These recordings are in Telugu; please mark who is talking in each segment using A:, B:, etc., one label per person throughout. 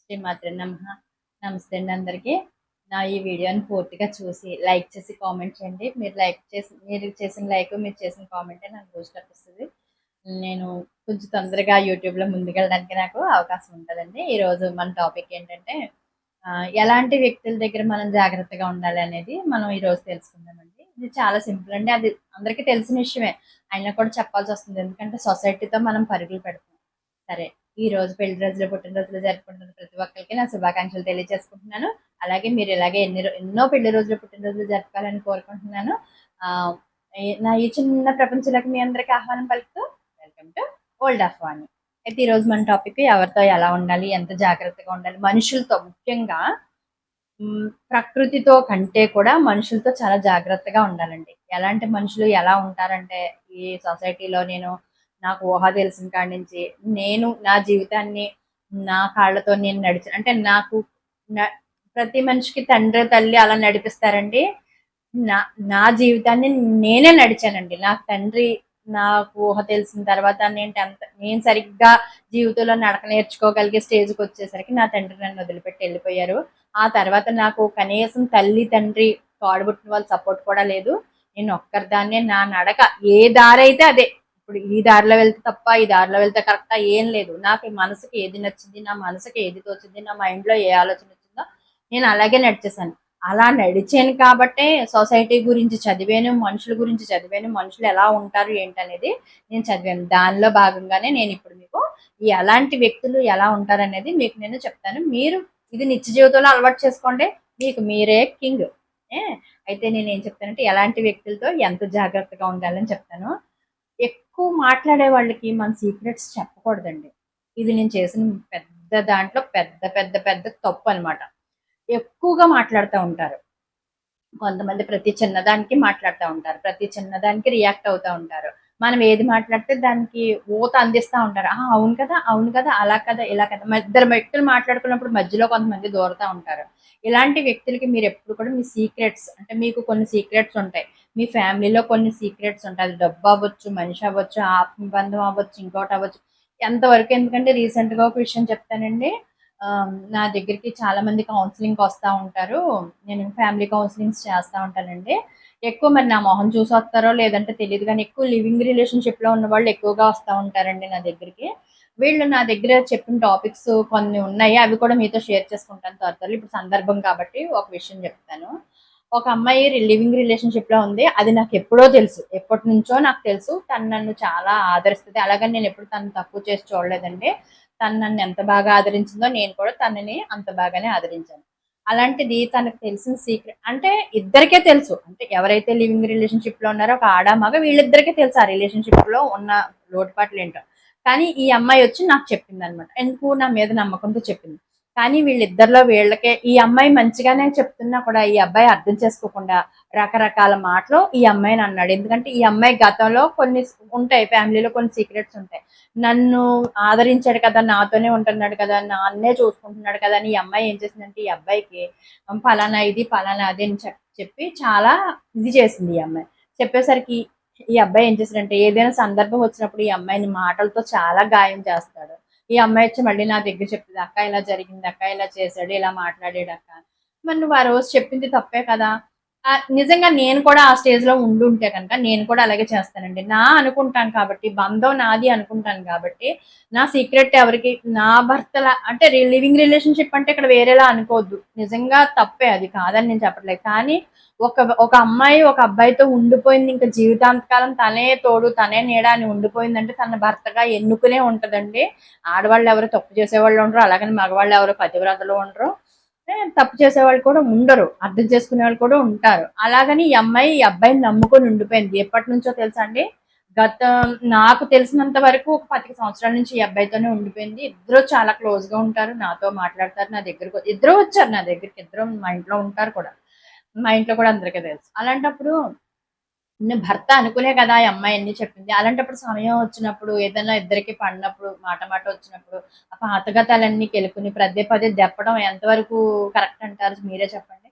A: శ్రీమాత్రే నమః. నమస్తే అండి అందరికీ. నా ఈ వీడియోని పూర్తిగా చూసి, లైక్ చేసి, కామెంట్ చేయండి. మీరు చేసిన లైక్, మీరు చేసిన కామెంటే నాకు బూస్ట్ అప్ ఇస్తది. నేను కొంచెం తొందరగా యూట్యూబ్‌లో ముందుకెళ్ళడానికి నాకు అవకాశం ఉంటదండి. ఈరోజు మన టాపిక్ ఏంటంటే, ఎలాంటి వ్యక్తుల దగ్గర మనం జాగ్రత్తగా ఉండాలి అనేది మనం ఈరోజు తెలుసుకుందామండి. ఇది చాలా సింపుల్ అండి. అది అందరికీ తెలిసిన విషయమే. అయినా కూడా చెప్పాల్సొస్తుంది. ఎందుకంటే సొసైటీతో మనం పరుగులు పెడుతున్నాం. సరే. ఈ రోజు పెళ్లి రోజులు, పుట్టినరోజులు జరుపుకుంటున్న ప్రతి ఒక్కరికి నా శుభాకాంక్షలు తెలియజేసుకుంటున్నాను. అలాగే మీరు ఇలాగే ఎన్నో పెళ్లి రోజులు, పుట్టినరోజులు జరుపుకోవాలని కోరుకుంటున్నాను. ఆహ్, నా ఈ చిన్న ప్రపంచంలోకి మీ అందరికి ఆహ్వానం పలుకుతూ వెల్కమ్ టు ఓల్డ్ ఆఫ్ వాణి. అయితే ఈరోజు మన టాపిక్ ఎవరితో ఎలా ఉండాలి, ఎంత జాగ్రత్తగా ఉండాలి, మనుషులతో ముఖ్యంగా ప్రకృతితో కంటే కూడా మనుషులతో చాలా జాగ్రత్తగా ఉండాలండి. ఎలాంటి మనుషులు ఎలా ఉంటారంటే, ఈ సొసైటీలో నాకు ఊహ తెలిసిన కాడి నుంచి నేను నా జీవితాన్ని నా కాళ్ళతో నేను అంటే నాకు న ప్రతి మనిషికి తండ్రి, తల్లి అలా నడిపిస్తారండి. నా నా జీవితాన్ని నేనే నడిచానండి. నాకు తండ్రి నాకు ఊహ తెలిసిన తర్వాత నేను సరిగ్గా జీవితంలో నడక నేర్చుకోగలిగే స్టేజ్‌కొచ్చేసరికి నా తండ్రి నన్ను వదిలిపెట్టి ఎళ్ళిపోయారు. ఆ తర్వాత నాకు కనీసం తల్లి, తండ్రి, తోడబుట్టిన వాళ్ళ సపోర్ట్ కూడా లేదు. నేను ఒక్కరిదాన్నే నా నడక ఏ దారైతే అదే. ఇప్పుడు ఈ దారిలో వెళ్తే తప్ప, ఈ దారిలో వెళ్తే కరెక్టా ఏం లేదు. నాకు మనసుకి ఏది నచ్చింది, నా మనసుకి ఏది తోచింది, నా మైండ్‌లో ఏ ఆలోచన వచ్చిందో నేను అలాగే నడిచేసాను. అలా నడిచాను కాబట్టే సొసైటీ గురించి చదివాను, మనుషుల గురించి చదివాను. మనుషులు ఎలా ఉంటారు ఏంటనేది నేను చదివాను. దానిలో భాగంగానే నేనిప్పుడు మీకు ఈ ఎలాంటి వ్యక్తులు ఎలా ఉంటారనేది మీకు నేను చెప్తాను. మీరు ఇది నిత్య జీవితంలో అలవాటు చేసుకోండి. మీకు మీరే కింగ్. ఏ అయితే నేనేం చెప్తానంటే ఎలాంటి వ్యక్తులతో ఎంత జాగ్రత్తగా ఉండాలని చెప్తాను. ఎక్కువ మాట్లాడే వాళ్ళకి మన సీక్రెట్స్ చెప్పకూడదండి. ఇది నేను చేసిన పెద్ద దాంట్లో పెద్ద పెద్ద పెద్ద తప్పనమాట. ఎక్కువగా మాట్లాడుతా ఉంటారు. కొంతమంది ప్రతి చిన్నదానికి మాట్లాడుతా ఉంటారు. ప్రతి చిన్నదానికి రియాక్ట్ అవుతా ఉంటారు. మనం ఏది మాట్లాడితే దానికి ఊత అందిస్తా ఉంటారు. ఆ! అవును కదా! అవును కదా! అలా కదా! ఇలా కదా! ఇద్దరు వ్యక్తులు మాట్లాడుకున్నప్పుడు మధ్యలో కొంతమంది దూరతా ఉంటారు. ఇలాంటి వ్యక్తులకి మీరెప్పుడు కూడా మీ సీక్రెట్స్ అంటే మీకు కొన్ని సీక్రెట్స్ ఉంటాయి. మీ ఫ్యామిలీలో కొన్ని సీక్రెట్స్ ఉంటాయి. అది డబ్బు అవ్వచ్చు, మనిషి అవ్వచ్చు, ఆత్మబంధం అవ్వచ్చు, ఇంకోటి అవ్వచ్చు. ఎంతవరకు ఎందుకంటే రీసెంట్‌గా ఒక విషయం చెప్తానండి. నా దగ్గరికి చాలా మంది కౌన్సిలింగ్‌కి వస్తా ఉంటారు. నేను ఫ్యామిలీ కౌన్సిలింగ్స్ చేస్తా ఉంటానండి. ఎక్కువ మరి నా మొహం చూసి వస్తారో లేదంటే తెలీదు గానీ, ఎక్కువ లివింగ్ రిలేషన్‌షిప్‌లో ఉన్నవాళ్ళు ఎక్కువగా వస్తా ఉంటారండి నా దగ్గరికి. వీళ్ళు నా దగ్గర చెప్పిన టాపిక్స్ కొన్ని ఉన్నాయి. అవి కూడా మీతో షేర్ చేసుకుంటాను త్వరలో. ఇప్పుడు సందర్భం కాబట్టి ఒక విషయం చెప్తాను. ఒక అమ్మాయి లివింగ్ రిలేషన్‌షిప్‌లో ఉంది. అది నాకెప్పుడో తెలుసు. ఎప్పటినుంచో నాకు తెలుసు. తను నన్ను చాలా ఆదరిస్తది. అలాగని నేనెప్పుడు తనని తక్కువ చేసి చూడలేదండి. తను నన్ను ఎంత బాగా ఆదరించిందో నేను కూడా తనని అంత బాగానే ఆదరించాను. అలాంటిది తనకు తెలిసిన సీక్రెట్ అంటే ఇద్దరికే తెలుసు. అంటే ఎవరైతే లివింగ్ రిలేషన్‌షిప్‌లో ఉన్నారో ఒక ఆడ, మగ వీళ్ళిద్దరికీ తెలుసు ఆ రిలేషన్‌షిప్‌లో ఉన్న లోటుపాట్లేంటో. కానీ ఈ అమ్మాయి వచ్చి నాకు చెప్పిందనమాట. ఎందుకు నా మీద నమ్మకంతో చెప్పింది. కానీ వీళ్ళకే ఈ అమ్మాయి మంచిగానే చెప్తున్నా కూడా ఈ అబ్బాయి అర్థం చేసుకోకుండా రకరకాల మాటలు ఈ అమ్మాయిని అన్నాడు. ఎందుకంటే ఈ అమ్మాయి గతంలో కొన్ని ఉంటాయి. ఫ్యామిలీలో కొన్ని సీక్రెట్స్ ఉంటాయి. నన్ను ఆదరించాడు కదా! నాతోనే ఉంటున్నాడు కదా! నన్నే చూసుకుంటున్నాడు కదా! అని ఈ అమ్మాయి ఏం చేసిందంటే ఈ అబ్బాయికి పలానా ఇది, పలానా అది అని చెప్పి చాలా ఇది చేసింది ఈ అమ్మాయి. చెప్పేసరికి ఈ అబ్బాయి ఏం చేశాడంటే ఏదైనా సందర్భం వచ్చినప్పుడు ఈ అమ్మాయిని మాటలతో చాలా గాయం చేస్తాడు. ఈ అమ్మాయి వచ్చి మళ్ళీ నా దగ్గర చెప్తది. "అక్క ఇలా జరిగింది. అక్క ఇలా చేశాడు. ఇలా మాట్లాడాడు అక్క." మరి నువ్వు ఆ రోజు చెప్పింది తప్పే కదా! నిజంగా నేను కూడా ఆ స్టేజ్‌లో ఉండుంటే గనక నేను కూడా అలాగే చేస్తానండి. అనుకుంటాను కాబట్టి, బంధం నాది అనుకుంటాను కాబట్టి, నా సీక్రెట్ ఎవరికీ నా భర్తల అంటే లివింగ్ రిలేషన్‌షిప్ అంటే ఇక్కడ వేరేలా అనుకోవద్దు. నిజంగా తప్పే అది కాదని నేను చెప్పట్లేదు. కానీ ఒక ఒక అమ్మాయి ఒక అబ్బాయితో ఉండిపోయింది. ఇంక జీవితాంతకాలం తనే తోడు, తనే నీడ అని ఉండిపోయిందంటే తన భర్తగా ఎన్నుకునే ఉంటదండి. ఆడవాళ్ళు ఎవరు తప్పు చేసేవాళ్ళు ఉండరు. అలాగని మగవాళ్ళు ఎవరు పతివ్రతలు ఉండరు. తప్పు చేసేవాళ్ళు కూడా ఉండరు. అర్థం చేసుకునేవాళ్ళు కూడా ఉంటారు. అలాగని ఈ అబ్బాయిని నమ్ముకొని ఉండిపోయింది. ఎప్పటినుంచో తెలుసా అండి? గత నాకు తెలిసినంత వరకు ఒక 25 సంవత్సరాల నుంచి ఈ అబ్బాయితోనే ఉండిపోయింది. ఇద్దరు చాలా క్లోజ్‌గా ఉంటారు. నాతో మాట్లాడతారు. నా దగ్గరకు ఇద్దరు వచ్చారు నా దగ్గరికి. ఇద్దరు మా ఇంట్లో ఉంటారు కూడా. మా ఇంట్లో కూడా అందరికీ తెలుసు. అలాంటప్పుడు భర్త అనుకునే కదా ఈ అమ్మాయి అన్నీ చెప్పింది. అలాంటప్పుడు సమయం వచ్చినప్పుడు ఏదైనా ఇద్దరికి పడినప్పుడు మాట మాట వచ్చినప్పుడు ఆ పాతగతాలన్నీ కెలుకుని పదే పదే దెప్పడం ఎంతవరకు కరెక్ట్ అంటారు మీరే చెప్పండి.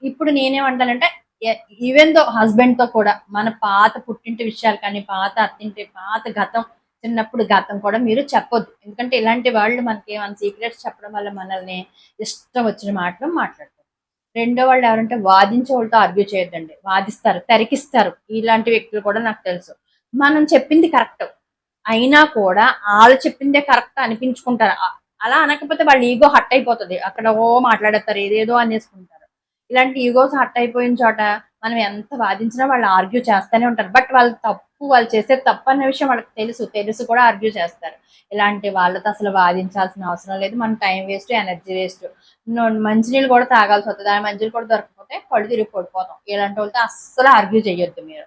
A: ఇప్పుడు నేనేమంటానంటే ఎ ఈవెన్ దో హస్బెండ్‌తో కూడా మన పాత పుట్టింటి విషయాలు కానీ, పాత అత్తింటి పాత గతం చిన్నప్పుడు గతం కూడా మీరు చెప్పొద్దు. ఎందుకంటే ఇలాంటి వాళ్ళు మనకి మన సీక్రెట్స్ చెప్పడం వల్ల మనల్ని ఇష్టం వచ్చిన మాటలు మాట్లాడతారు. రెండో వాళ్ళు ఎవరంటే వాదించే వాళ్ళతో ఆర్గ్యూ చేయొద్దండి. వాదిస్తారు, తరికిస్తారు. ఇలాంటి వ్యక్తులు కూడా నాకు తెలుసు. మనం చెప్పింది కరెక్ట్. అయినా కూడా ఆళ్ళు చెప్పిందే కరెక్ట్ అనిపించుకుంటారు. అలా అనకపోతే వాళ్ళ ఈగో హర్ట్ అయిపోతది. అక్కడ మాట్లాడేస్తారు. ఏదేదో అనేసుకుంటారు. ఇలాంటి ఈగోస్ హర్ట్ అయిపోయిన చోట మనం ఎంత వాదించినా వాళ్ళు ఆర్గ్యూ చేస్తూనే ఉంటారు. బట్ వాళ్ళు చేసేది తప్పు అన్న విషయం వాళ్ళకి తెలుసు. తెలిసి కూడా ఆర్గ్యూ చేస్తారు. ఇలాంటి వాళ్ళతో అసలు వాదించాల్సిన అవసరం లేదు. మన టైం వేస్ట్, ఎనర్జీ వేస్ట్. మంచినీళ్ళు కూడా తాగాల్సి వస్తది. ఆ మంచినీళ్ళు కూడా దొరకకపోతే కళ్ళు తిరిగి పడిపోతాం. ఇలాంటి వాళ్ళతో అస్సలు ఆర్గ్యూ చేయొద్దు మీరు.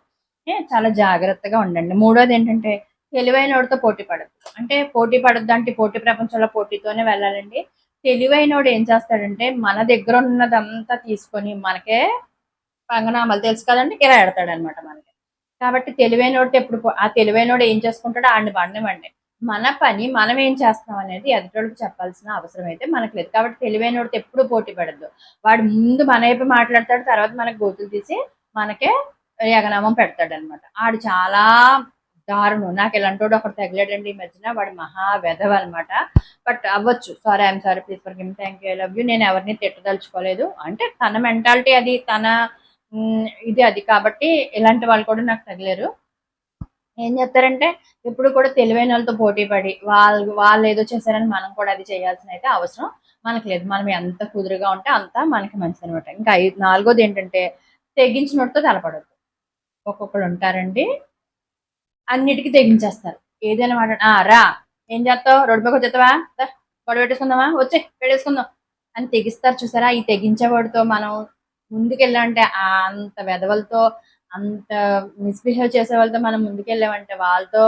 A: చాలా జాగ్రత్తగా ఉండండి. మూడోది ఏంటంటే తెలివైనోడితో పోటీ పడద్దు. అంటే పోటీ పడద్దు అంటే పోటీ ప్రపంచంలో పోటీతోనే వెళ్ళాలండి. తెలివైనోడు ఏం చేస్తాడంటే మన దగ్గర ఉన్నదంతా తీసుకొని మనకే పంగనామాలు తెలుసు కదండి, ఇలా ఎడతాడనమాట మనకి. కాబట్టి తెలివైనోడితో ఎప్పుడు ఆ తెలివైనోడు ఏం చేసుకుంటాడో ఆడిని పండమండి. మన పని మనం ఏం చేస్తాం అనేది ఎదుటోడికి చెప్పాల్సిన అవసరం అయితే మనకు లేదు. కాబట్టి తెలివైనోడితో ఎప్పుడు పోటీ పడద్దు. వాడు ముందు మన వైపు మాట్లాడతాడు, తర్వాత మనకు గోతులు తీసి మనకే ఎగనామం పెడతాడనమాట. ఆడు చాలా దారుణం. నాకు ఇలాంటోడు ఒకడు తగిలాడండి ఈ మధ్యన. వాడు మహా వెధవ అనమాట. బట్ అవ్వచ్చు. Sorry, I'm sorry, please for give, thank you, I love you. నేను ఎవరిని తిట్టదలుచుకోలేదు. అంటే తన మెంటాలిటీ అది, తన ఇది అది. కాబట్టి ఇలాంటి వాళ్ళు కూడా నాకు తగిలేరు. ఏం చేస్తారంటే ఎప్పుడు కూడా తెలివైన వాళ్ళతో పోటీ పడి వాళ్ళు ఏదో చేశారని మనం కూడా అది చేయాల్సిన అయితే అవసరం మనకు లేదు. మనం ఎంత కుదురుగా ఉంటే అంత మనకి మంచిది అనమాట. ఇంకా నాలుగోది ఏంటంటే తెగించినోడితో తలపడద్దు. ఒక్కొక్కరు ఉంటారండి, అన్నిటికీ తెగించేస్తారు. ఏదైనా మాట రా, ఏం చేస్తావు, రోడ్డు పక్క వచ్చేస్తావా, గొడవ పెట్టేసుకుందామా, వచ్చే పెట్టేసుకుందాం అని తెగిస్తారు. చూసారా, ఈ తెగించేవాడితో మనం ముందుకెళ్ళామంటే అంత వెధవలతో, అంత మిస్బిహేవ్ చేసే వాళ్ళతో మనం ముందుకెళ్ళామంటే, వాళ్ళతో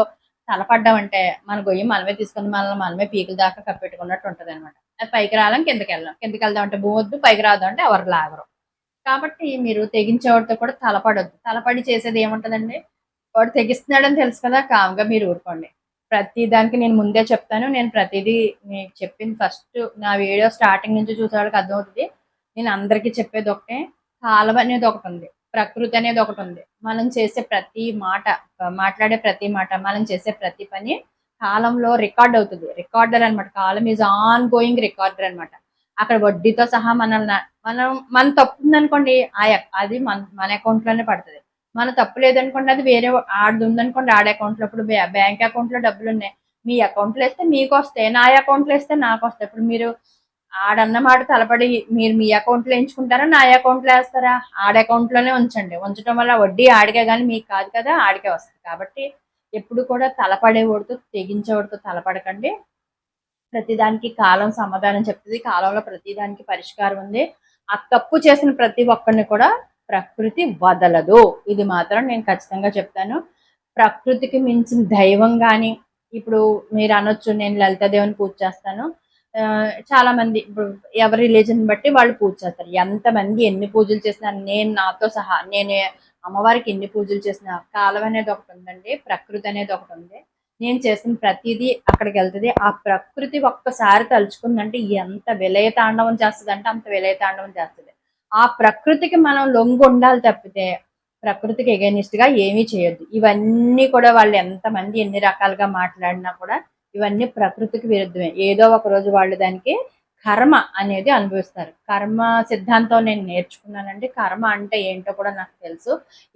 A: తలపడ్డామంటే మన గొయ్యి మనమే తీసుకుని మనమే పీకుల దాకా కప్పెట్టుకున్నట్టు ఉంటుంది అనమాట. అది పైకి రావాలం, కిందకి వెళ్ళాం. కిందకి వెళ్దాం అంటే భూవద్దు, పైకి రాదాం అంటే ఎవరు లాగరు. కాబట్టి మీరు తెగించేవాడితో కూడా తలపడొద్దు. తలపడి చేసేది ఏముంటదండి, వాడు తెగిస్తున్నాడని తెలుసు కదా, కామ్గా మీరు ఊరుకోండి. ప్రతి దానికి నేను ముందే చెప్తాను. నేను ప్రతిదీ మీకు చెప్పింది ఫస్ట్ నా వీడియో స్టార్టింగ్ నుంచి చూసే వాళ్ళకి అర్థమవుతుంది. నేను అందరికీ చెప్పేది ఒకటే, కాలం అనేది ఒకటి ఉంది, ప్రకృతి అనేది ఒకటి ఉంది. మనం చేసే ప్రతి మాట, మాట్లాడే ప్రతి మాట, మనం చేసే ప్రతి పని కాలంలో రికార్డ్ అవుతుంది. రికార్డర్ అనమాట. కాలం ఈజ్ ఆన్ గోయింగ్ రికార్డర్ అనమాట. అక్కడ వడ్డీతో సహా మన తప్పు ఉందనుకోండి, అది మన అకౌంట్ లోనే పడుతుంది. మన తప్పు లేదనుకోండి, అది వేరే ఆడది ఉందనుకోండి, ఆడ అకౌంట్ లో. ఇప్పుడు బ్యాంక్ అకౌంట్ లో డబ్బులు ఉన్నాయి, మీ అకౌంట్ లో వేస్తే మీకు వస్తాయి, నా అకౌంట్ లో వేస్తే నాకు వస్తాయి. ఇప్పుడు మీరు ఆడన్న మాట తలపడి మీరు మీ అకౌంట్ లో ఎంచుకుంటారా, నా అకౌంట్ లో వేస్తారా? ఆడ అకౌంట్ లోనే ఉంచండి. ఉంచడం వల్ల వడ్డీ ఆడికే కానీ మీకు కాదు కదా, ఆడికే వస్తుంది. కాబట్టి ఎప్పుడు కూడా తలపడేవాడితో, తెగించేవాడితో తలపడకండి. ప్రతిదానికి కాలం సమాధానం చెప్తుంది. కాలంలో ప్రతిదానికి పరిష్కారం ఉంది. ఆ తప్పు చేసిన ప్రతి ఒక్కరిని కూడా ప్రకృతి వదలదు. ఇది మాత్రం నేను ఖచ్చితంగా చెప్తాను. ప్రకృతికి మించిన దైవం కానీ, ఇప్పుడు మీరు అనొచ్చు నేను లలితాదేవిని పూజ చేస్తాను. చాలా మంది ఇప్పుడు ఎవరి రిలీజన్ బట్టి వాళ్ళు పూజ చేస్తారు. ఎంతమంది ఎన్ని పూజలు చేసినా, నేను నాతో సహా నేను అమ్మవారికి ఎన్ని పూజలు చేసినా, కాలం అనేది ఒకటి ఉందండి, ప్రకృతి అనేది ఒకటి ఉంది. నేను చేసిన ప్రతిదీ అక్కడికి వెళ్తుంది. ఆ ప్రకృతి ఒక్కసారి తలుచుకుందంటే ఎంత విలయ తాండవం చేస్తుంది అంటే అంత విలయ తాండవం చేస్తుంది. ఆ ప్రకృతికి మనం లొంగి ఉండాలి తప్పితే ప్రకృతికి ఎగైనిస్ట్ గా ఏమీ చేయొద్దు. ఇవన్నీ కూడా వాళ్ళు ఎంతమంది ఎన్ని రకాలుగా మాట్లాడినా కూడా ఇవన్నీ ప్రకృతికి విరుద్ధమే. ఏదో ఒక రోజు వాళ్ళు దానికి కర్మ అనేది అనుభవిస్తారు. కర్మ సిద్ధాంతం నేను నేర్చుకున్నానండి. కర్మ అంటే ఏంటో కూడా నాకు తెలుసు.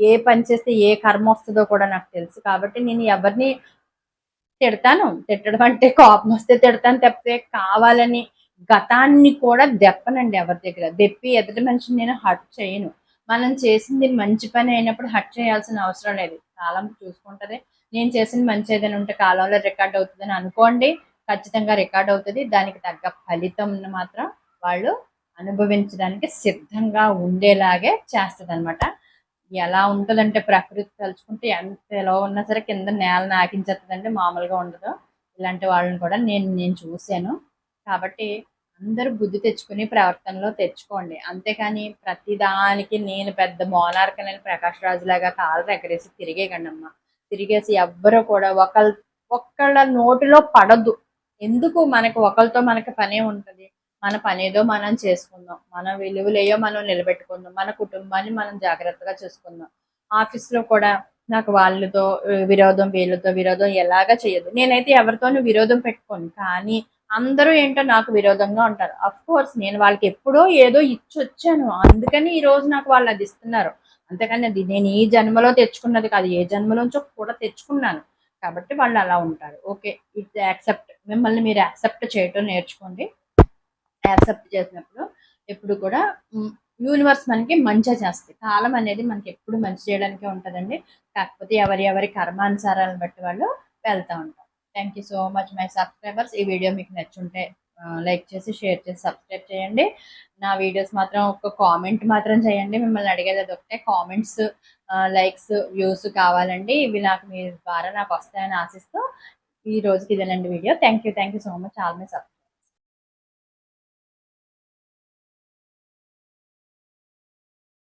A: ఏ పని చేస్తే ఏ కర్మ వస్తుందో కూడా నాకు తెలుసు. కాబట్టి నేను ఎవరిని తిడతాను. తిట్టడం అంటే కోపం వస్తే తిడతాను తప్పితే కావాలని గతాన్ని కూడా దెప్పనండి ఎవరి దగ్గర. దెప్పి ఎదుటి మనిషిని నేను హర్ట్ చేయను. మనం చేసింది మంచి పని అయినప్పుడు హర్ట్ చేయాల్సిన అవసరం లేదు. కాలం చూసుకుంటది. నేను చేసిన మంచి ఏదైనా ఉంటే కాలంలో రికార్డ్ అవుతుందని అనుకోండి. ఖచ్చితంగా రికార్డ్ అవుతుంది. దానికి తగ్గ ఫలితం మాత్రం వాళ్ళు అనుభవించడానికి సిద్ధంగా ఉండేలాగే చేస్తదనమాట. ఎలా ఉంటదంటే ప్రకృతి తలుచుకుంటే ఎంత ఎలా ఉన్నా సరే కింద నేల నాకించేస్తుందంటే మామూలుగా ఉండదు. ఇలాంటి వాళ్ళని కూడా నేను చూశాను. కాబట్టి అందరూ బుద్ధి తెచ్చుకుని ప్రవర్తనలో తెచ్చుకోండి. అంతేకాని ప్రతిదానికి నేను పెద్ద మోనార్క్ నేను ప్రకాష్ రాజు లాగా కాళ్ళు ఎగరేసి తిరిగేయకండమ్మా. తిరిగేసి ఎవ్వరూ కూడా ఒక్కళ్ళ నోటిలో పడద్దు. ఎందుకు మనకి ఒకరితో మనకి పనే ఉంటది. మన పనేదో మనం చేసుకుందాం. మన విలువలేయో మనం నిలబెట్టుకుందాం. మన కుటుంబాన్ని మనం జాగ్రత్తగా చూసుకుందాం. ఆఫీస్లో కూడా నాకు వాళ్ళతో విరోధం, వీళ్ళతో విరోధం ఎలాగా చేయదు. నేనైతే ఎవరితోనూ విరోధం పెట్టుకోను. కానీ అందరూ ఏంటో నాకు విరోధంగా ఉంటారు. అఫ్‌కోర్స్ నేను వాళ్ళకెప్పుడో ఏదో ఇచ్చొచ్చాను. అందుకని ఈరోజు నాకు వాళ్ళది ఇస్తున్నారు. అంతేగాని అది నేను ఈ జన్మలో తెచ్చుకున్నది కాదు. ఏ జన్మలోంచో కూడా తెచ్చుకున్నాను. కాబట్టి వాళ్ళు అలా ఉంటారు. ఓకే. It's accept. మిమ్మల్ని మీరు యాక్సెప్ట్ చేయటం నేర్చుకోండి. యాక్సెప్ట్ చేసినప్పుడు ఎప్పుడు కూడా యూనివర్స్ మనకి మంచే చేస్తుంది. కాలం అనేది మనకి ఎప్పుడు మంచి చేయడానికే ఉంటదండి. కాకపోతే ఎవరి ఎవరి కర్మానుసారాలను బట్టి వాళ్ళు వెళ్తా ఉంటారు. Thank you so much my subscribers. ఈ వీడియో మీకు నచ్చుంటే లైక్ చేసి, షేర్ చేసి, సబ్స్క్రైబ్ చేయండి. నా వీడియోస్ మాత్రం ఒక కామెంట్ మాత్రం చేయండి. మిమ్మల్ని అడిగేది అదొకటే. కామెంట్స్, లైక్స్, వ్యూస్ కావాలండి. ఇవి నాకు మీ ద్వారా నాకు వస్తాయని ఆశిస్తూ ఈ రోజుకి ఇదేనండి video. Thank you so much all my subscribers.